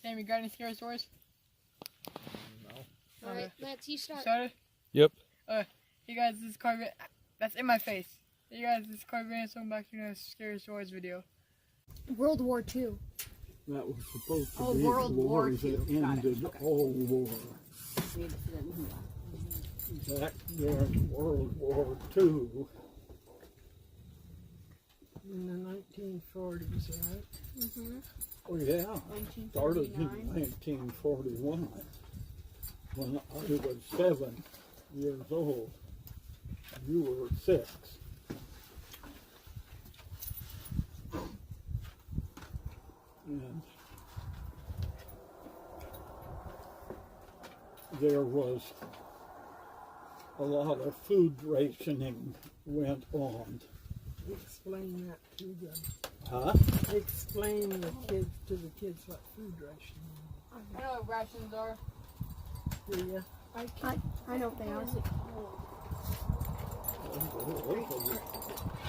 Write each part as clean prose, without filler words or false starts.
Sam, you got any scary stories? All right, Lance, you start. Started? Yep. Hey guys, this is Carvin. That's in my face. Hey guys, this is Carvin. Welcome back to another scary stories video. World War II. That was supposed to Oh, be World the War war II. that Got it. ended all war. Back during World War II. In the 1940s, right? Mm-hmm. Oh yeah, started in 1941 when I was 7 years old. You were 6. And there was a lot of food rationing went on. Explain that to them. Huh? Explain to the kids what food rationing I know what rations are. is. Do you? I know what they are.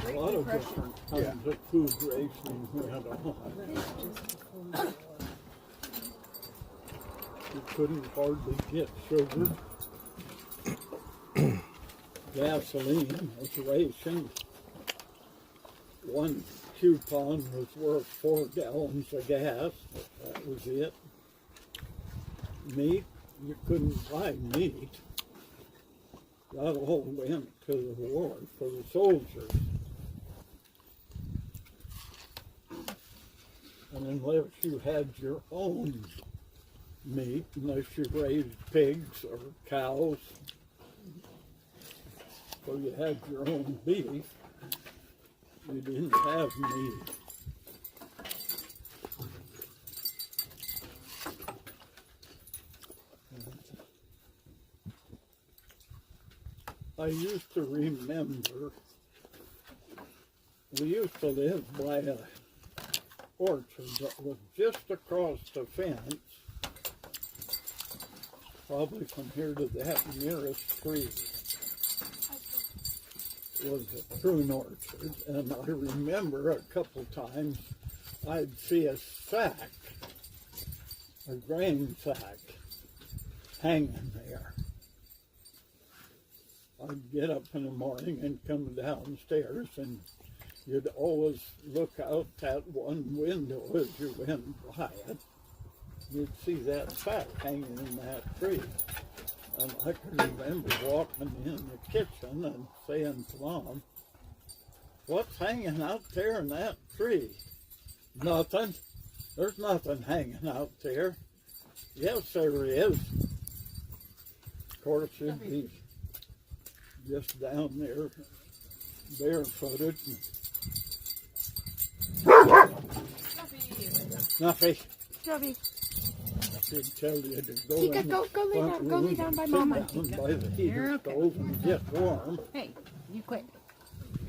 A lot of different kinds of food rationing went on. You couldn't hardly get sugar. Gasoline was rationed. 1 coupon was worth 4 gallons of gas. That was it. Meat, you couldn't buy meat. That all went to the war for the soldiers. And unless you had your own meat, unless you raised pigs or cows, so you had your own beef, you didn't have meat. I used to remember, we used to live by a orchard that was just across the fence, probably from here to that nearest tree was a prune orchard, and I remember a couple times I'd see a sack, a grain sack, hanging there. I'd get up in the morning and come downstairs, and you'd always look out that one window as you went by it. You'd see that sack hanging in that tree. And I can remember walking in the kitchen and saying to Mom, "What's hanging out there in that tree?" "Nothing. There's nothing hanging out there." "Yes, there is." Of course, it'd be just down there, barefooted. Snuffy. Stubby. I should tell you to go Tika, in go lay the down. front Go lay room, down by sit Mama. down by the heater stove and get warm. Hey, you quit.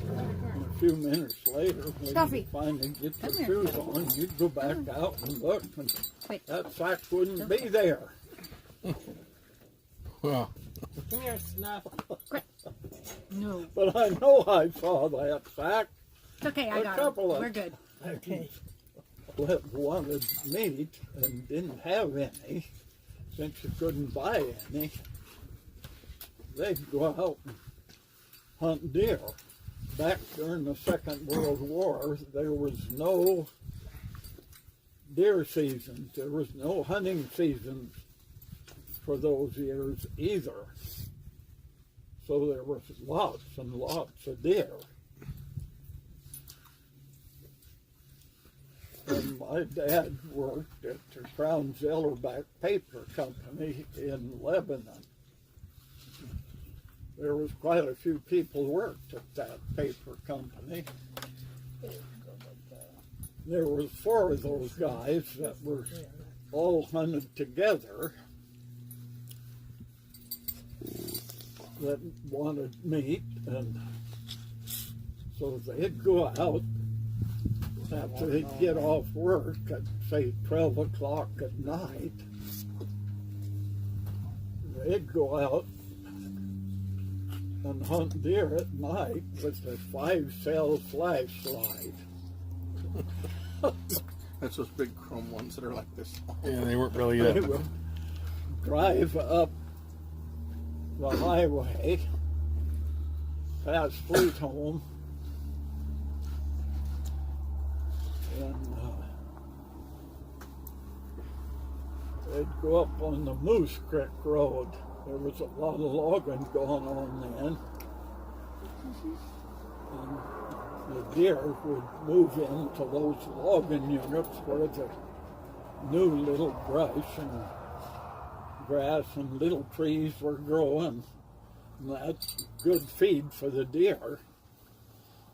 And a few minutes later, when Stuffy. you finally get your Come here. shoes on, you'd go back out and look, and Quit. that sack wouldn't be there. Well, Come here, Snuff. No. But I know I saw that sack. It's okay, I A got couple it. of- We're good. Okay. That wanted meat and didn't have any, since you couldn't buy any. They'd go out and hunt deer. Back during the Second World War, there was no deer seasons. There was no hunting seasons for those years either. So there was lots and lots of deer. And my dad worked at the Crown Zellerback Paper Company in Lebanon. There was quite a few people worked at that paper company. There was 4 of those guys that were all hunted together that wanted meat, and so they'd go out after they'd get off work at, say, 12 o'clock at night. They'd go out and hunt deer at night with a 5-cell flashlight. That's those big chrome ones that are like this. Yeah, they weren't really They good. would drive up the highway past Fleet Home, and they'd go up on the Moose Creek Road. There was a lot of logging going on then. And the deer would move into those logging units where the new little brush and grass and little trees were growing. And that's good feed for the deer.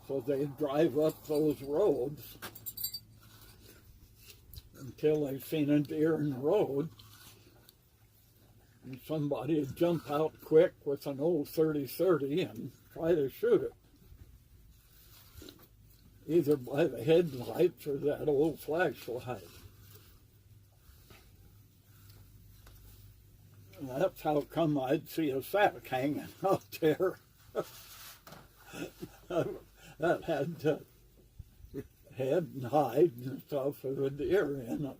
So they'd drive up those roads until they seen a deer in the road. And somebody would jump out quick with an old 30-30 and try to shoot it. Either by the headlights or that old flashlight. And that's how come I'd see a sack hanging out there. That had head and hide and stuff of a deer in it.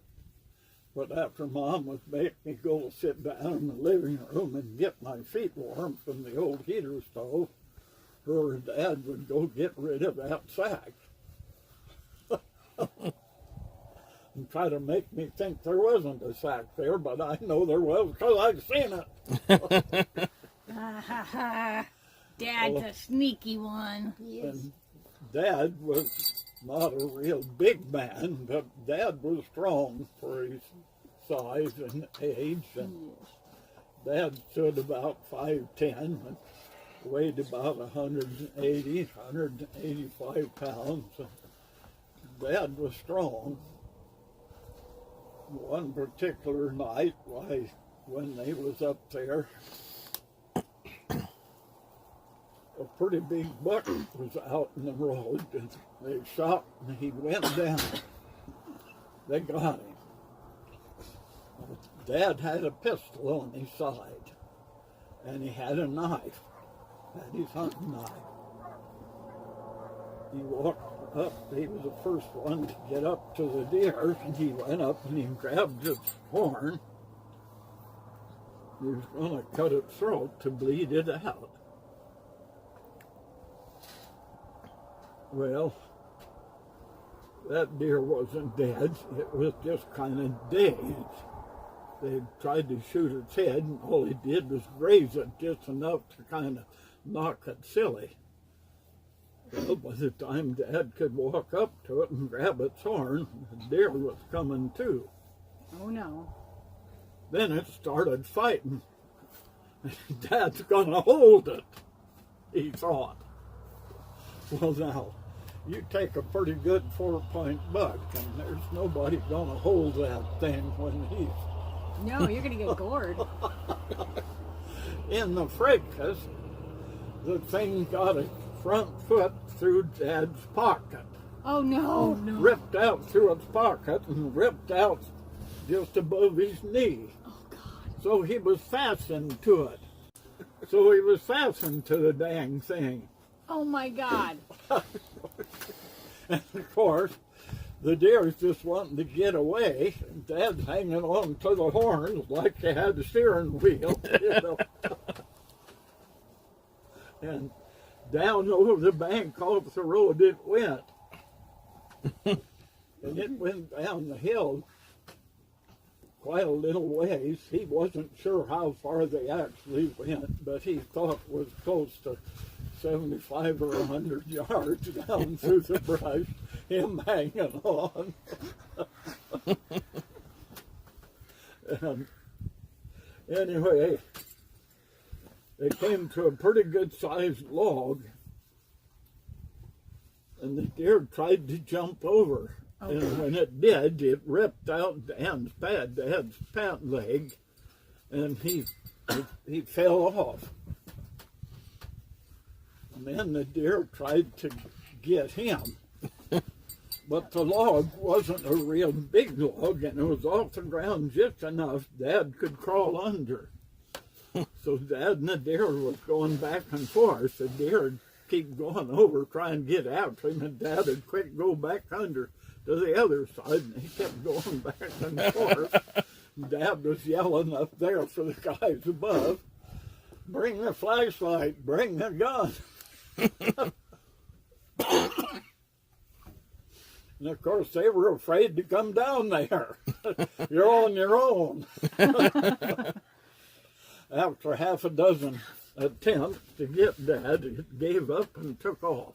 But after Mom would make me go sit down in the living room and get my feet warm from the old heater stove, her and Dad would go get rid of that sack. And try to make me think there wasn't a sack there, but I know there was because I've seen it. Dad's a sneaky one. And Dad was not a real big man, but Dad was strong for his size and age. And Dad stood about 5'10" and weighed about 180, 185 pounds. Dad was strong. One particular night, when they was up there, a pretty big buck was out in the road, and they shot, and he went down. They got him. Dad had a pistol on his side, and he had a knife, had his hunting knife. He walked up, he was the first one to get up to the deer, and he went up and he grabbed its horn. He was going to cut its throat to bleed it out. Well, that deer wasn't dead, it was just kind of dazed. They tried to shoot its head, and all he did was graze it just enough to kind of knock it silly. Well, by the time Dad could walk up to it and grab its horn, the deer was coming too. Oh no. Then it started fighting. Dad's gonna hold it, he thought. Well now, you take a pretty good 4-point buck, and there's nobody gonna hold that thing when he's No, you're gonna get gored. in the fracas. The thing got a front foot through Dad's pocket. Oh no. Ripped out through its pocket and ripped out just above his knee. Oh God. So he was fastened to it. So he was fastened to the dang thing. Oh my God. And of course, the deer's just wanting to get away, and Dad's hanging on to the horns like they had the steering wheel, you know. And down over the bank off the road it went. And it went down the hill quite a little ways. He wasn't sure how far they actually went, but he thought it was close to 75 or 100 yards down through the brush, him hanging on. And anyway, they came to a pretty good sized log, and the deer tried to jump over. Okay. And when it did, it ripped out Dad's pant leg, and he fell off. And then the deer tried to get him. But the log wasn't a real big log, and it was off the ground just enough Dad could crawl under. So Dad and the deer was going back and forth. The deer would keep going over, trying to get out to him, and Dad would quick go back under, to the other side, and he kept going back and forth. Dad was yelling up there for the guys above, "Bring the flashlight, bring the gun." And of course, they were afraid to come down there. You're on your own. After half a dozen attempts to get Dad, he gave up and took off.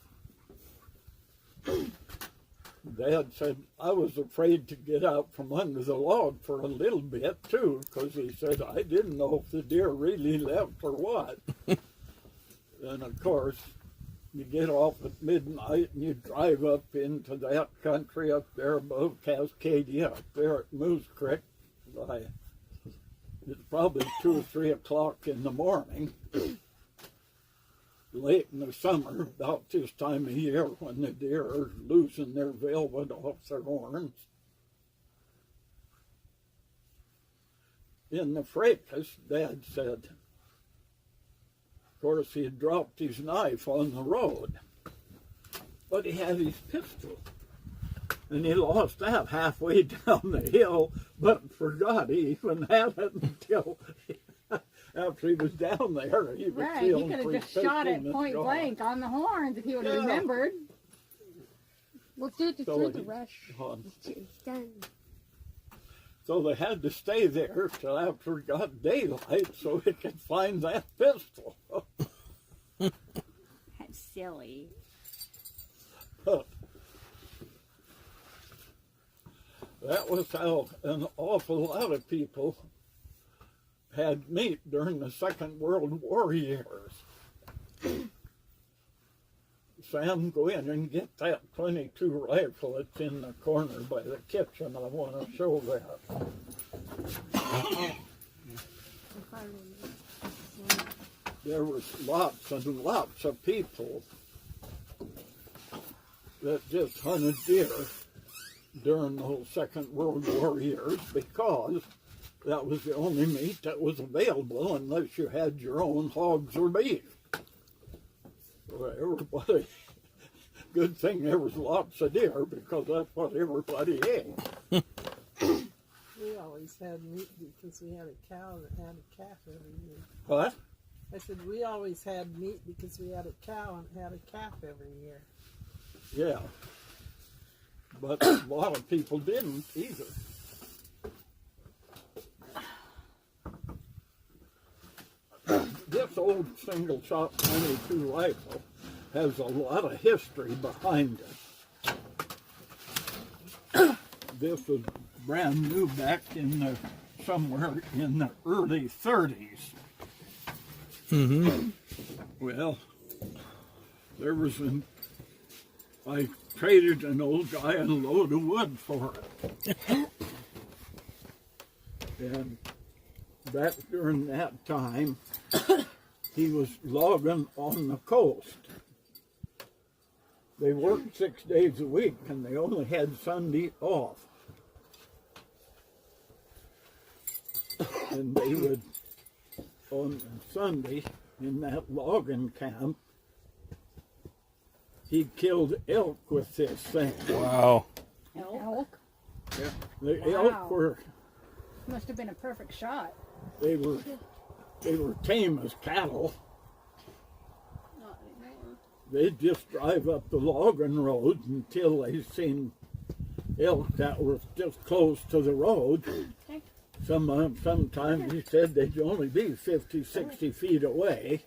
Dad said, "I was afraid to get out from under the log for a little bit, too, because he said, I didn't know if the deer really left or what." And of course, you get off at midnight and you drive up into that country up there above Cascadia, up there at Moose Creek. It's probably 2 or 3 o'clock in the morning, late in the summer, about this time of year when the deer are losing their velvet off their horns. In the fracas, Dad said, of course, he had dropped his knife on the road, but he had his pistol, and he lost that halfway down the hill, but forgot he even had it until after he was down there. He was Right, he feeling could have pretty just shot pistol it point and blank on the horns if he would have Yeah. remembered. Well, dude, it's So through the he- rush. gone. It's done. So they had to stay there till after it got daylight so he could find that pistol. That's silly. That was how an awful lot of people had meat during the Second World War years. Sam, go in and get that .22 rifle. It's in the corner by the kitchen. I want to show that. There was lots and lots of people that just hunted deer during those Second World War years because that was the only meat that was available unless you had your own hogs or beef. So everybody, good thing there was lots of deer because that's what everybody ate. We always had meat because we had a cow that had a calf every year. What? I said we always had meat because we had a cow and had a calf every year. Yeah. But a lot of people didn't either. This old single shot .22 rifle has a lot of history behind it. This was brand new back in the, somewhere in the early 30s. Mm-hmm. Well, there was I traded an old guy a load of wood for it. And back during that time, he was logging on the coast. They worked 6 days a week and they only had Sunday off. And they would, on Sunday, in that logging camp, he killed elk with this thing. Wow. Elk? The Wow. elk were, Must have been a perfect shot. they were tame as cattle. Not anymore. They'd just drive up the logging road until they seen elk that were just close to the road. Okay. Sometimes he said they'd only be 50, 60 feet away.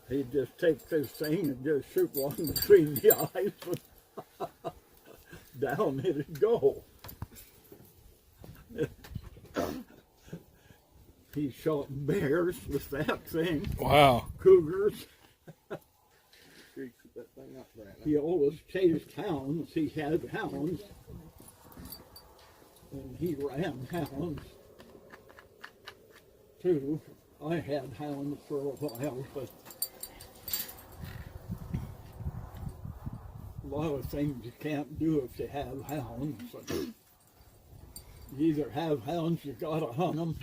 He'd just take this thing and just shoot one between the eyes and down it'd go. He shot bears with that thing, Wow. cougars. That thing up, Brandon. He always chased hounds. He had hounds. And he ran hounds too. I had hounds for a while, but a lot of things you can't do if you have hounds. You either have hounds, you gotta hunt them.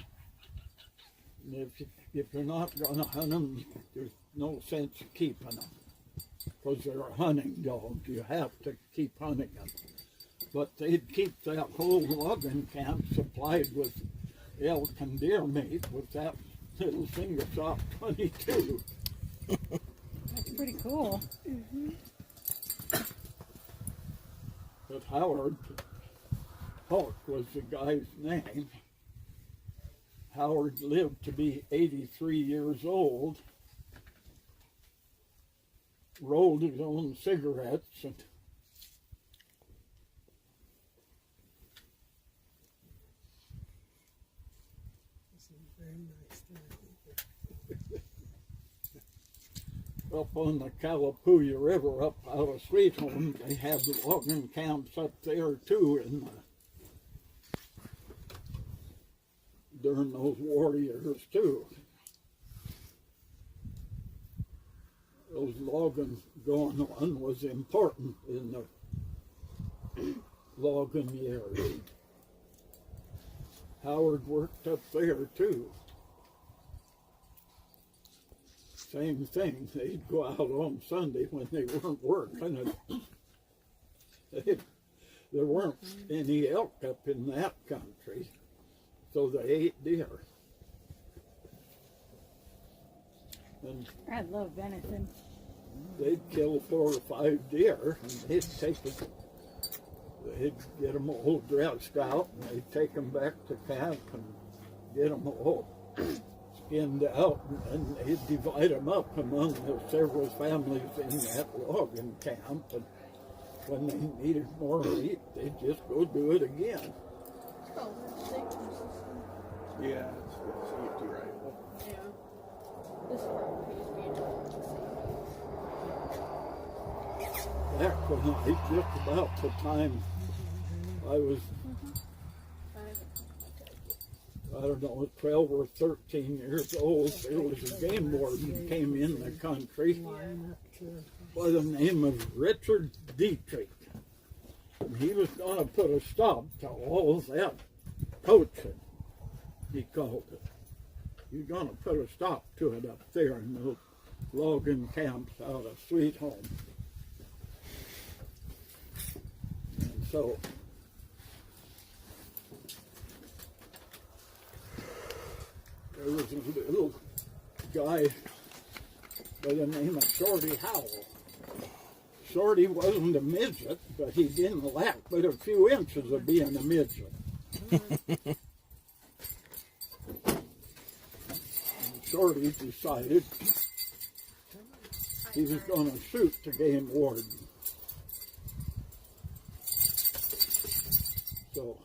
And if you're not gonna hunt them, there's no sense of keeping them. Because they're a hunting dog. You have to keep hunting them. But they'd keep that whole logging camp supplied with elk and deer meat with that little finger shot 22. That's pretty cool. But Howard Hawk was the guy's name. Howard lived to be 83 years old, rolled his own cigarettes, and It's a very nice thing. up on the Calapooya River, up out of Sweet Home, they had the logging camps up there too during those war years too. Those logging going on was important in the logging years. Howard worked up there too. Same thing, they'd go out on Sunday when they weren't working, and there weren't any elk up in that country, so they ate deer. And I love venison. they'd kill 4 or 5 deer, and they'd get them all dressed out, and they'd take them back to camp and get them all skinned out, and they'd divide them up among the several families in that logging camp, and when they needed more meat, they'd just go do it again. Yeah, it's safety rifle. Yeah. This property is being Back when just about the time I was, I don't know, 12 or 13 years old, there was a game warden came in the country by the name of Richard Dietrich. And he was going to put a stop to all that poaching, he called it. He was going to put a stop to it up there in those logging camps out of Sweet Home. And so there was a little guy by the name of Shorty Howell. Shorty wasn't a midget, but he didn't lack but a few inches of being a midget. And Shorty decided he was going to shoot the game warden. So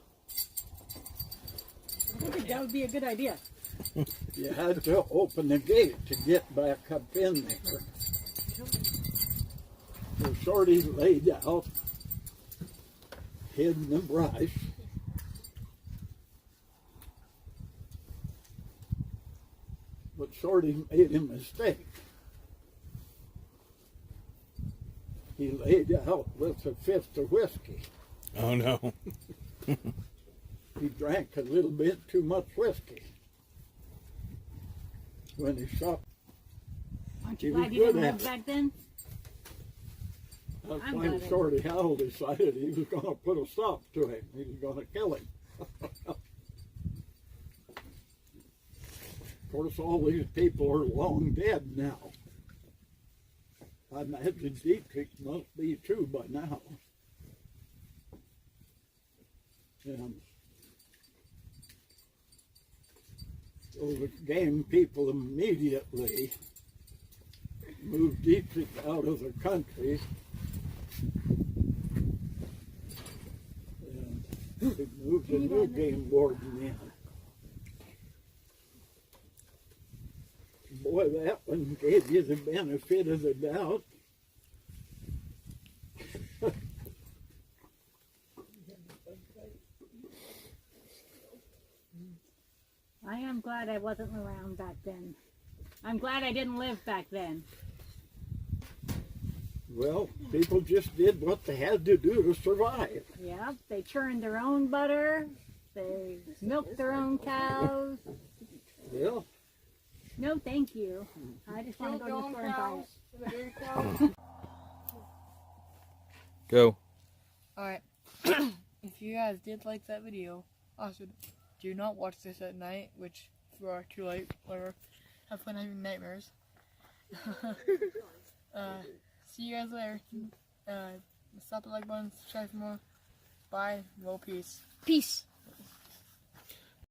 I think that would be a good idea. you had to open the gate to get back up in there. So Shorty laid out, hid in the brush. But Shorty made a mistake. He laid out with a fifth of whiskey. Oh no. He drank a little bit too much whiskey. When he shot, Aren't He you was glad you good didn't at live it. back then? that's I'm when glad it- Shorty Howell decided he was going to put a stop to him. He was going to kill him. Of course, all these people are long dead now. I imagine Dietrich must be too by now. And so the game people immediately moved Dietrich out of the country. And they moved a new game warden in. Boy, that one gave you the benefit of the doubt. I am glad I wasn't around back then. I'm glad I didn't live back then. Well, people just did what they had to do to survive. Yeah, they churned their own butter. They milked their own cows. Well, No, thank you. I just want to go to the store and buy it. Go. Alright. if you guys did like that video, also do not watch this at night, which if you are too late, whatever. Have fun having nightmares. See you guys later. Stop the like button, subscribe for more. Bye. Well, peace. Peace.